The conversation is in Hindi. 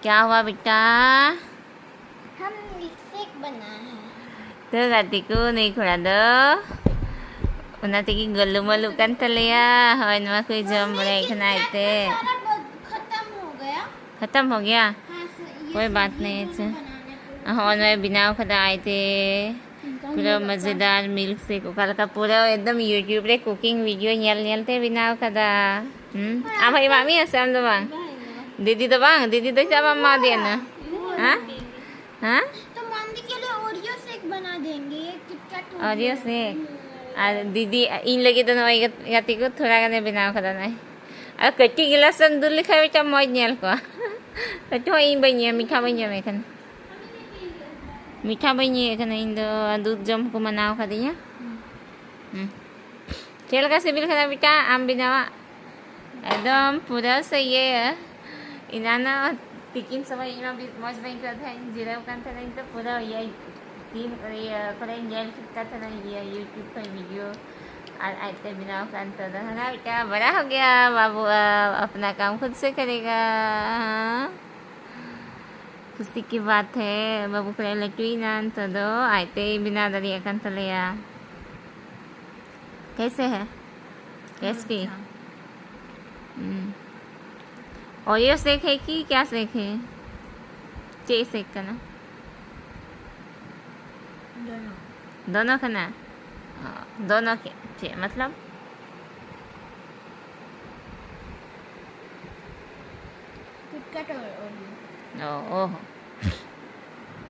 क्या हुआ बेटा? हम मिल्कशेक बना है तो राती को नहीं खुला दो उन्हें गलू मलू kan तलिया हवा नुआ कोई जम बड़े इतना आते खत्म हो गया। खत्म हो गया। हाँ, ये कोई बात ये नहीं दोनों बनाने को हवा नुआ बिना खदा आए थे पूरा मज़ेदार मिल्क शेक कल का पूरा एकदम यूट्यूब रे कुकिंग वीडियो न्यल थे बिना खदा आ भाई मामी असम दो बांग दीदी तो क्या मम्मा दिया ना हाँ हाँ तो मम्मी के लिए ओरियो शेक बना देंगे। ये किटकैट हो ओरियो गया। शेक दीदी इन लगी तो नवाई गाती को थोड़ा गाने बिना खदा नहीं कटी गिलास दूध लिखा बेटा मौज न्यल को तो इन बनिया मीठा बनिया में खन मीठा बनिए खन इन दो दूध जम को मनाओ खदिया चल का सिबिल खना बेटा आम बिनावा एकदम पूरा सही है इनाना टिकिन समय इना मौज बन कर था जीरा कान था तो पूरा ये तीन ये करे जेल का था ये यूट्यूब पर वीडियो और आते बिना कान था ना बेटा बड़ा हो गया बाबू अपना काम खुद से करेगा खुशी की बात है बाबू करे लटुई नान तो दो आते बिना दरिया कान तलिया कैसे है टेस्टी ओरियो शेक है कि क्या शेक है चे शेक का ना दोनों का ना दोनों के चे मतलब किटकैट और ओरियो। ओह